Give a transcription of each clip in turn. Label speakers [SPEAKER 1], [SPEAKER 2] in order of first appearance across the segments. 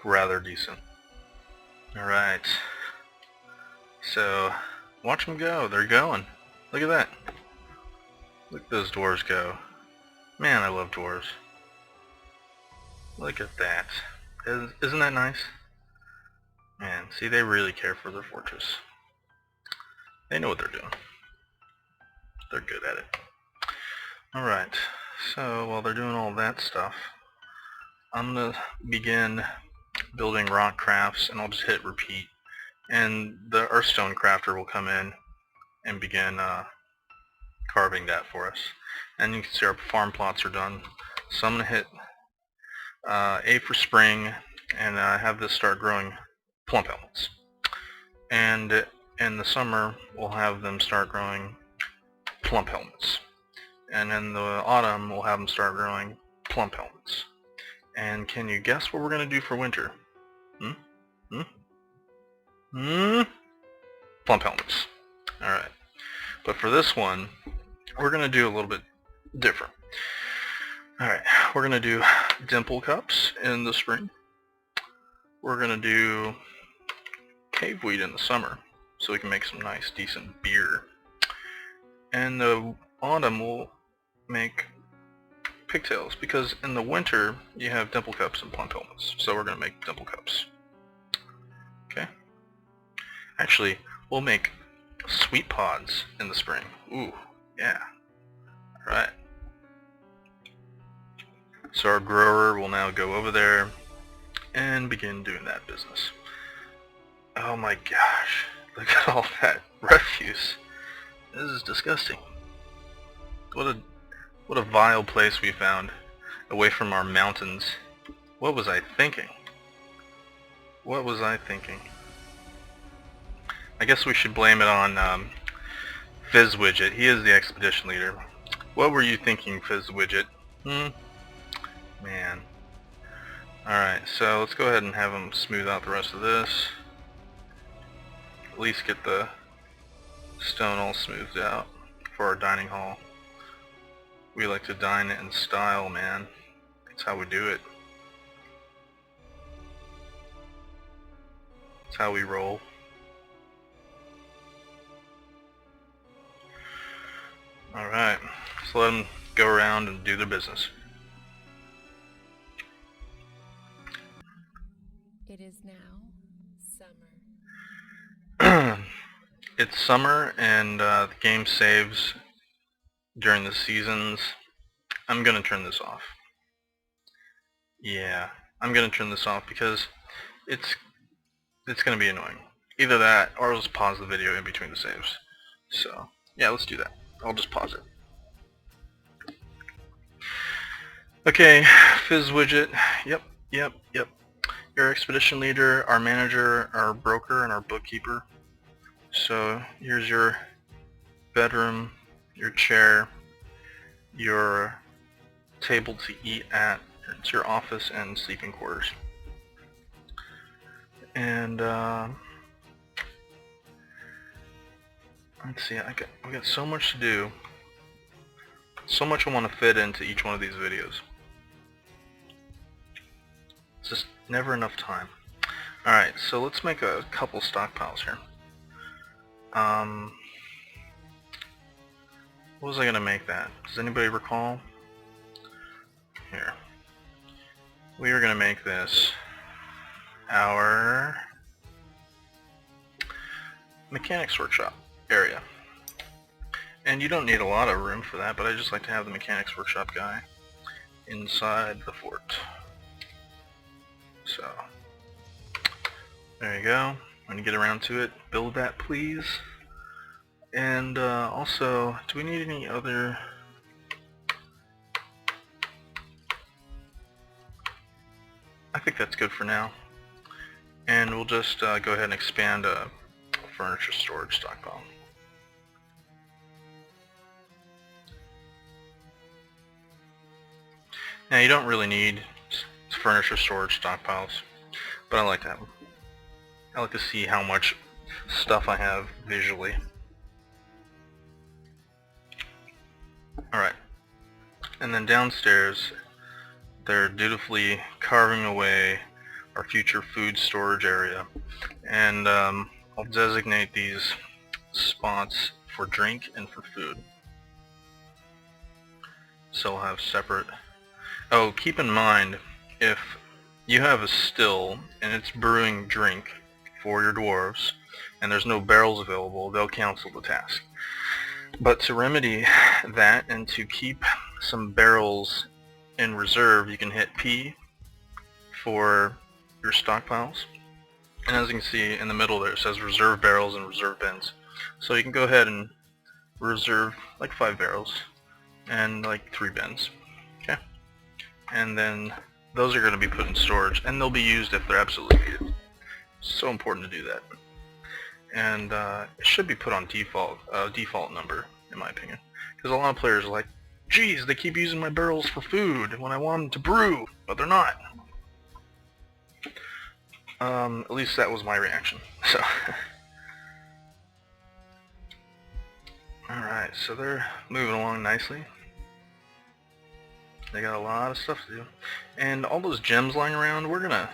[SPEAKER 1] look rather decent. Alright. So, watch them go. They're going. Look at that. Look at those dwarves go. Man, I love dwarves. Look at that. Isn't that nice? Man, see, they really care for their fortress. They know what they're doing. They're good at it. Alright, so while they're doing all that stuff, I'm going to begin building rock crafts, and I'll just hit repeat. And the Earthstone crafter will come in and begin carving that for us. And you can see our farm plots are done. So I'm going to hit A for spring, and have this start growing plump helmets. And in the summer, we'll have them start growing plump helmets. And in the autumn, we'll have them start growing plump helmets. And can you guess what we're going to do for winter? Plump helmets. Alright. But for this one, we're going to do a little bit different. Alright, we're going to do dimple cups in the spring. We're going to do cave wheat in the summer, so we can make some nice, decent beer. And the autumn we'll make pigtails, because in the winter you have dimple cups and plump helmets, so we're going to make dimple cups. Okay? Actually, we'll make sweet pods in the spring. Ooh, yeah. Alright. So our grower will now go over there and begin doing that business. Oh my gosh, look at all that refuse. This is disgusting. What a vile place we found, away from our mountains. What was I thinking? What was I thinking? I guess we should blame it on Fizzwidget. He is the expedition leader. What were you thinking, Fizzwidget? Man. Alright, so let's go ahead and have him smooth out the rest of this. At least get the stone all smoothed out for our dining hall. We like to dine in style, man. That's how we do it. That's how we roll. Alright, so let them go around and do their business.
[SPEAKER 2] It is now summer.
[SPEAKER 1] It's summer, and the game saves during the seasons. I'm gonna turn this off. Yeah, I'm gonna turn this off because it's gonna be annoying. Either that, or I'll just pause the video in between the saves. So, yeah, let's do that. I'll just pause it. Okay, Fizzwidget. Yep. Your expedition leader, our manager, our broker, and our bookkeeper. So here's your bedroom, your chair, your table to eat at. It's your office and sleeping quarters. And let's see, we got so much to do. So much I want to fit into each one of these videos. It's just never enough time. Alright, so let's make a couple stockpiles here. What was I going to make that? Does anybody recall? Here. We are going to make this our mechanics workshop area. And you don't need a lot of room for that, but I just like to have the mechanics workshop guy inside the fort. So, there you go. When you get around to it, build that please. And also, do we need any other... I think that's good for now. And we'll just go ahead and expand a furniture storage stockpile. Now you don't really need furniture storage stockpiles, but I like to have them. I like to see how much stuff I have visually. Alright, and then downstairs they're dutifully carving away our future food storage area. And I'll designate these spots for drink and for food. So I'll have separate. Oh, keep in mind, if you have a still and it's brewing drink for your dwarves and there's no barrels available, they'll cancel the task. But to remedy that and to keep some barrels in reserve, you can hit P for your stockpiles. And as you can see in the middle there, it says reserve barrels and reserve bins. So you can go ahead and reserve like 5 barrels and like 3 bins. Okay? And then those are going to be put in storage, and they'll be used if they're absolutely needed. So important to do that. And it should be put on default number, in my opinion, because a lot of players are like, geez, they keep using my barrels for food when I want them to brew, but they're not. At least that was my reaction. So alright, so they're moving along nicely. They got a lot of stuff to do. And all those gems lying around, we're gonna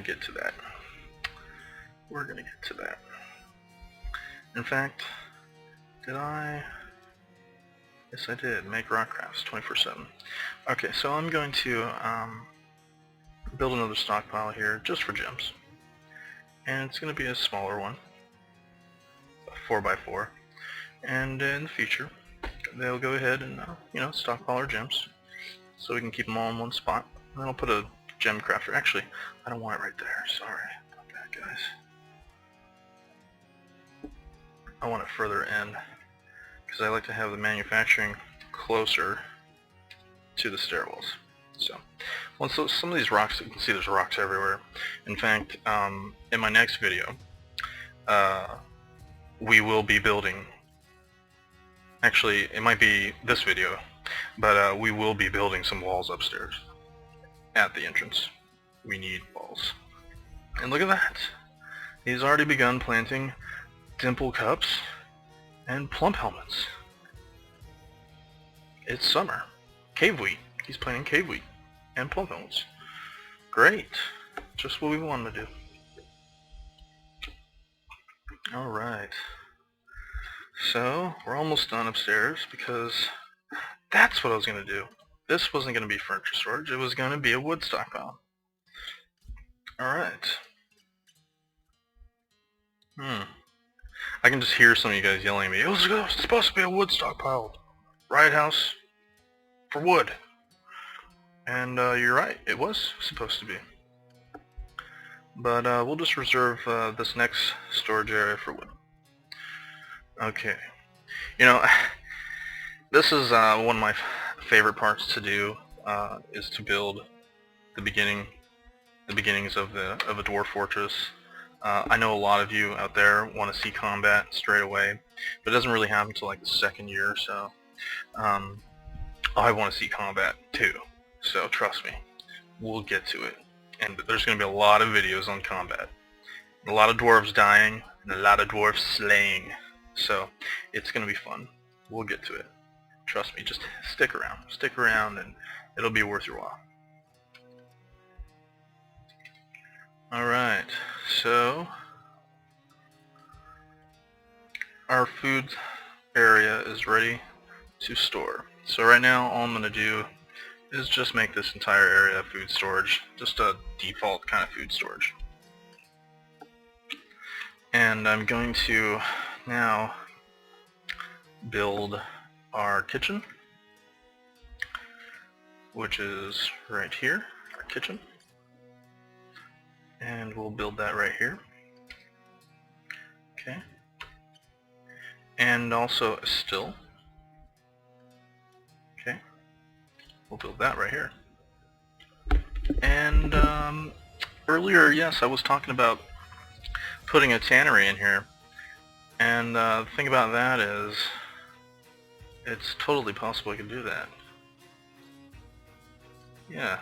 [SPEAKER 1] get to that. We're gonna get to that. In fact, did I? Yes, I did. Make rock crafts 24/7. Okay, so I'm going to build another stockpile here just for gems. And it's going to be a smaller one, a 4x4. And in the future, they'll go ahead and stockpile our gems, so we can keep them all in one spot. And then I'll put a gem crafter. Actually, I don't want it right there. Sorry about that, guys. I want it further in, because I like to have the manufacturing closer to the stairwells. So, some of these rocks, you can see there's rocks everywhere. In fact, in my next video, we will be building, actually it might be this video, but we will be building some walls upstairs at the entrance. We need walls. And look at that! He's already begun planting dimple cups and plump helmets. It's summer. Cave wheat. He's planting cave wheat and plump helmets. Great. Just what we wanted to do. Alright. So, we're almost done upstairs, because that's what I was going to do. This wasn't going to be furniture storage, it was going to be a wood stockpile. Alright. I can just hear some of you guys yelling at me, it was supposed to be a wood stockpile. Riot house for wood. And you're right, it was supposed to be. But we'll just reserve this next storage area for wood. Okay. This is one of my favorite parts to do, is to build the beginnings of a dwarf fortress. I know a lot of you out there want to see combat straight away, but it doesn't really happen until like the second year or so. I want to see combat too, so trust me, we'll get to it. And there's going to be a lot of videos on combat. A lot of dwarves dying, and a lot of dwarves slaying. So, it's going to be fun. We'll get to it. Trust me, just stick around. Stick around and it'll be worth your while. Alright, so our food area is ready to store. So right now all I'm going to do is just make this entire area food storage, just a default kind of food storage. And I'm going to now build our kitchen, which is right here, our kitchen. And we'll build that right here. Okay. And also a still. Okay. We'll build that right here. And earlier, yes, I was talking about putting a tannery in here. And the thing about that is, it's totally possible I can do that. Yeah.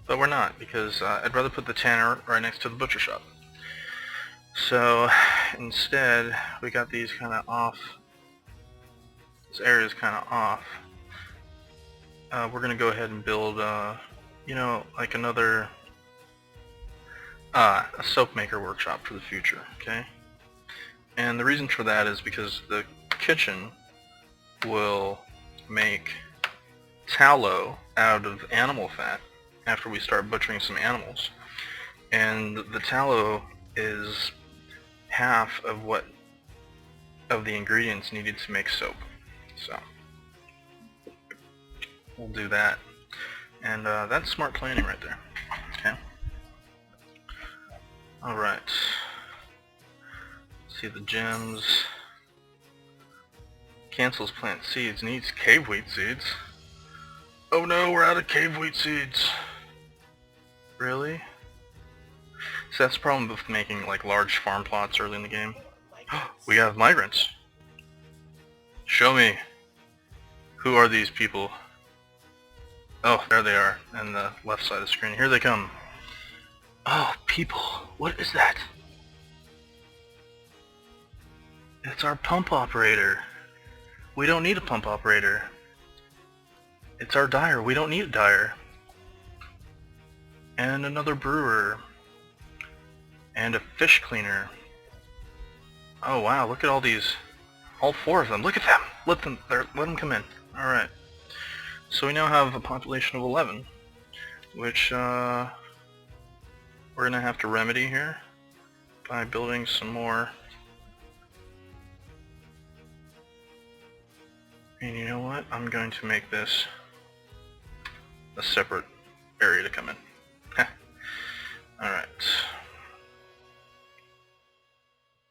[SPEAKER 1] But we're not, because I'd rather put the tanner right next to the butcher shop. So instead, we got these kind of off. This area is kind of off. We're going to go ahead and build, you know, like another a soap maker workshop for the future, okay? And the reason for that is because the kitchen will make tallow out of animal fat after we start butchering some animals. And the tallow is half of the ingredients needed to make soap. So we'll do that. And that's smart planning right there. Okay. Alright. See the gems. Cancels plant seeds. Needs cave wheat seeds. Oh no, we're out of cave wheat seeds. Really? So that's the problem with making like large farm plots early in the game. We have migrants. Show me. Who are these people? Oh, there they are, on the left side of the screen. Here they come. Oh, people. What is that? It's our pump operator. We don't need a pump operator. It's our dyer. We don't need a dyer. And another brewer. And a fish cleaner. Oh wow, look at all these. All four of them. Look at them. Let them come in. Alright. So we now have a population of 11, which we're going to have to remedy here by building some more. And you know what? I'm going to make this a separate area to come in. Alright.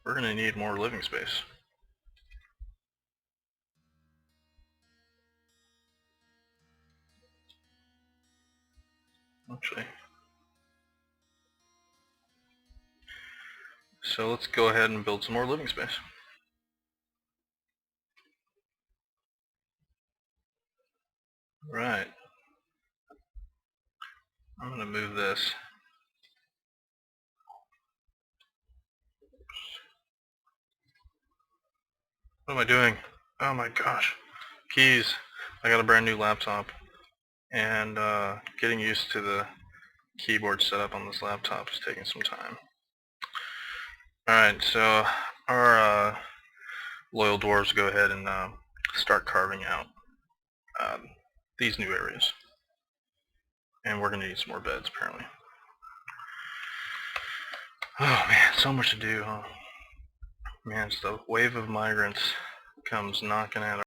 [SPEAKER 1] We're going to need more living space. Actually. So let's go ahead and build some more living space. Right. I'm going to move this. What am I doing? Oh my gosh. Keys. I got a brand new laptop. And getting used to the keyboard setup on this laptop is taking some time. Alright, so our loyal dwarves go ahead and start carving out these new areas. And we're going to need some more beds, apparently. Oh man, so much to do, huh? Man, it's the wave of migrants comes knocking at